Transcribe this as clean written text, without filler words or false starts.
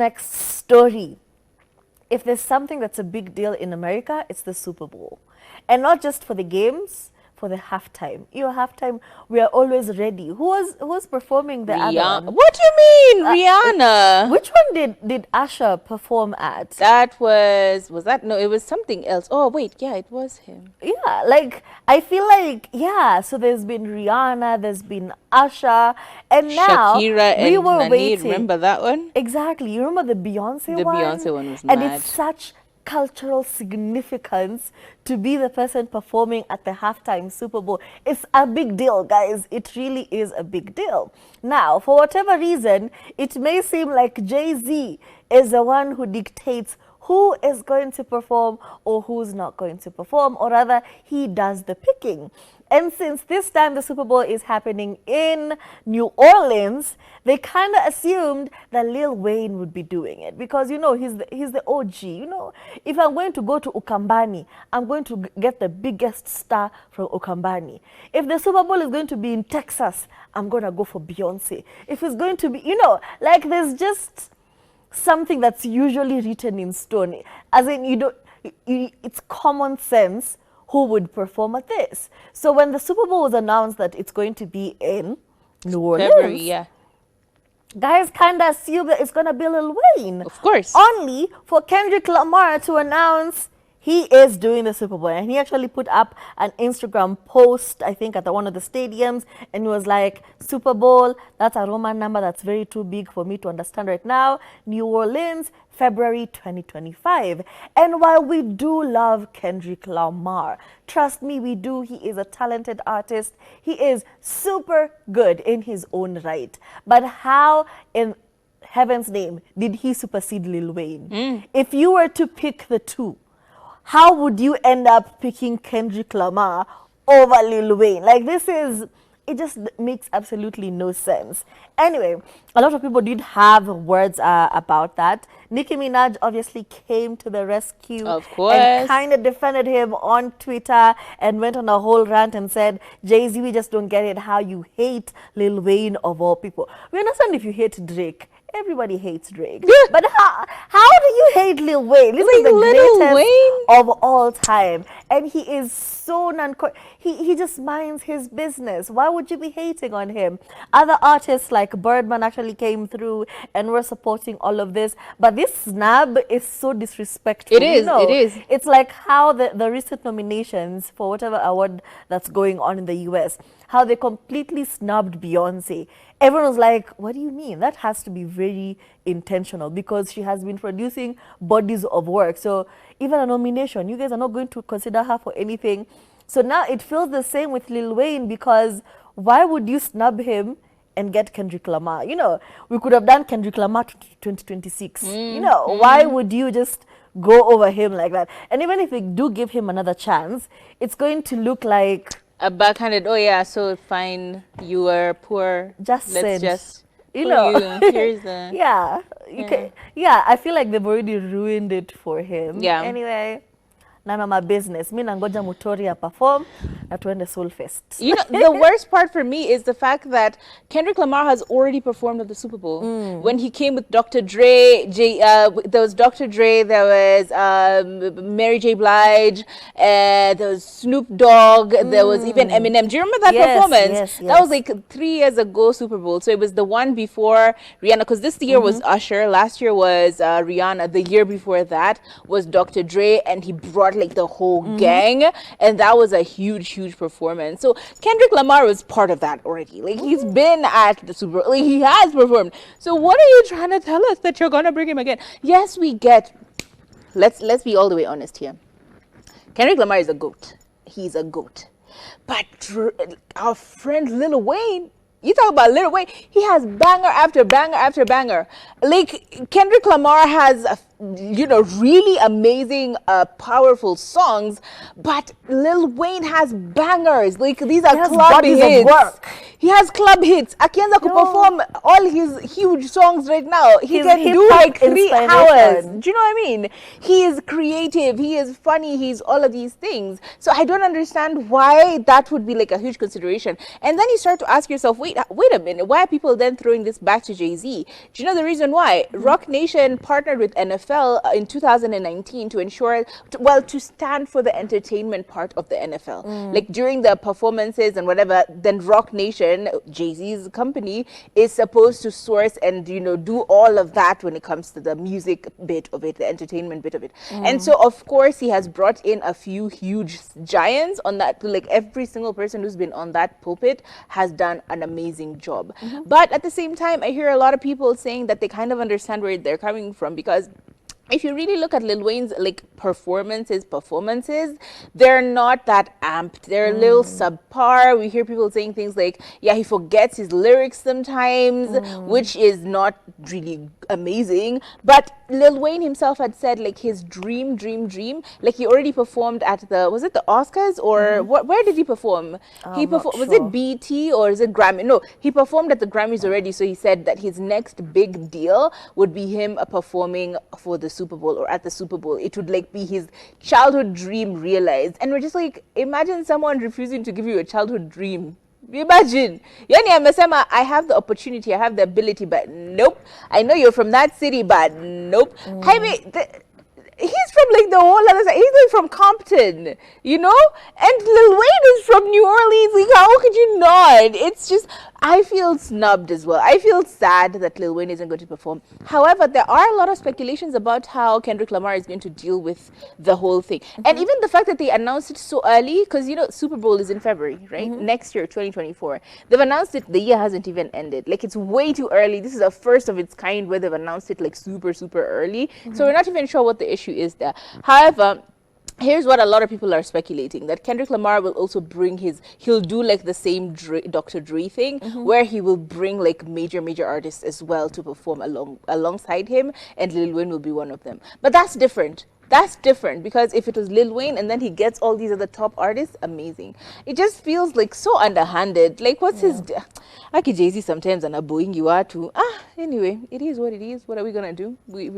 next story. If there's something that's a big deal in America, it's the Super Bowl. And not just for the games, for the halftime. Halftime, we are always ready. Who was performing the other one? What do you mean, Rihanna? Which one did Usher perform at? That was that? No, it was something else. Oh, wait, yeah, it was him. Yeah, like, I feel like, yeah, so there's been Rihanna, there's been Usher, and now Shakira and we were Nani, waiting. remember that one? Exactly. You remember the Beyonce The one? Beyonce one was And mad. it's such cultural significance to be the person performing at the halftime Super Bowl. It's a big deal, guys. It really is a big deal. Now, for whatever reason, it may seem like Jay-Z is the one who dictates who is going to perform or who's not going to perform, or rather, he does the picking. And since this time the Super Bowl is happening in New Orleans, they kind of assumed that Lil Wayne would be doing it because, he's the OG. If I'm going to go to Ukambani, I'm going to get the biggest star from Ukambani. If the Super Bowl is going to be in Texas, I'm going to go for Beyonce. If it's going to be, there's just something that's usually written in stone. As in, it's common sense who would perform at this. So when the Super Bowl was announced that it's going to be in New Orleans, February, yeah. Guys kind of assume that it's going to be Lil Wayne. Of course. Only for Kendrick Lamar to announce he is doing the Super Bowl. And he actually put up an Instagram post, I think, at one of the stadiums. And he was like, Super Bowl, that's a Roman number that's very too big for me to understand right now. New Orleans, February 2025. And while we do love Kendrick Lamar, trust me, we do. He is a talented artist. He is super good in his own right. But how in heaven's name did he supersede Lil Wayne? If you were to pick the two, how would you end up picking Kendrick Lamar over Lil Wayne? It just makes absolutely no sense. Anyway, a lot of people did have words about that. Nicki Minaj obviously came to the rescue. Of course. And kind of defended him on Twitter and went on a whole rant and said, Jay-Z, we just don't get it how you hate Lil Wayne of all people. We understand if you hate Drake. Everybody hates Drake. But how do you hate Lil Wayne? This is the greatest Wayne of all time. And he is so he just minds his business. Why would you be hating on him? Other artists like Birdman actually came through and were supporting all of this. But this snub is so disrespectful. It is. It's like how the recent nominations for whatever award that's going on in the US, how they completely snubbed Beyonce. Everyone was like, what do you mean? That has to be very intentional because she has been producing bodies of work. So even a nomination, you guys are not going to consider her for anything. So now it feels the same with Lil Wayne because why would you snub him and get Kendrick Lamar? We could have done Kendrick Lamar 2026. Why would you just go over him like that? And even if we do give him another chance, it's going to look like a backhanded, oh yeah, so fine, you were poor. Let's just, here's the... Yeah, I feel like they've already ruined it for him. Yeah. Anyway, none of my business. Mi nangoja Mutoria perform na tuende Soul Fest. The worst part for me is the fact that Kendrick Lamar has already performed at the Super Bowl. When he came with Dr. Dre, there was Dr. Dre, there was Mary J. Blige, there was Snoop Dogg, there was even Eminem. Do you remember that performance? Yes. That was like 3 years ago Super Bowl. So it was the one before Rihanna, because this year was Usher, last year was Rihanna, the year before that was Dr. Dre, and he brought like the whole gang, and that was a huge performance. So Kendrick Lamar was part of that already. Like he's been at the Super Bowl, like he has performed. So what are you trying to tell us that you're gonna bring him again? Yes, we get. Let's be all the way honest here. Kendrick Lamar is a goat. He's a goat. But our friend Lil Wayne. You talk about Lil Wayne, he has banger after banger after banger. Like Kendrick Lamar has, really amazing, powerful songs, but Lil Wayne has bangers. Like these are club hits. He has club hits. Akianza could Yo. perform all his huge songs right now. He His can do hip-hop like 3 hours. inspiration. Do you know what I mean? He is creative. He is funny. He's all of these things. So I don't understand why that would be like a huge consideration. And then you start to ask yourself, wait a minute. Why are people then throwing this back to Jay-Z? Do you know the reason why? Rock Nation partnered with NFL in 2019 to ensure, to stand for the entertainment part of the NFL. Like during the performances and whatever, then Rock Nation, Jay-Z's company, is supposed to source and do all of that when it comes to the music bit of it, the entertainment bit of it. And so of course he has brought in a few huge giants on that. Like every single person who's been on that pulpit has done an amazing job. But at the same time, I hear a lot of people saying that they kind of understand where they're coming from, because if you really look at Lil Wayne's like performances, they're not that amped. They're a little subpar. We hear people saying things like, yeah, he forgets his lyrics sometimes, which is not really amazing. But Lil Wayne himself had said like his dream, like he already performed at was it the Oscars or where did he perform? He performed, was it BET or is it Grammy? No, he performed at the Grammys already. So he said that his next big deal would be him performing for the Super Bowl or at the Super Bowl. It would like be his childhood dream realized. And we're just like, imagine someone refusing to give you a childhood dream. Imagine. Yani amesema, I have the opportunity, I have the ability, but nope. I know you're from that city, but nope. I mean, he's from like the whole other side. He's like from Compton, and Lil Wayne is from New Orleans. Like, how could you not? It's just, I feel snubbed as well. I feel sad that Lil Wayne isn't going to perform. However, there are a lot of speculations about how Kendrick Lamar is going to deal with the whole thing. And even the fact that they announced it so early, because Super Bowl is in February, right? Next year, 2024. They've announced it, the year hasn't even ended. Like, it's way too early. This is a first of its kind where they've announced it like super, super early. So we're not even sure what the issue is there. However, here's what a lot of people are speculating, that Kendrick Lamar will also bring he'll do like the same Dr. Dre thing, where he will bring like major artists as well to perform alongside him, and Lil Wayne will be one of them. But that's different. That's different, because if it was Lil Wayne and then he gets all these other top artists, amazing. It just feels like so underhanded. Like, what's his... Aki Jay-Z sometimes and boing you are too. Anyway, it is what it is. What are we gonna do? We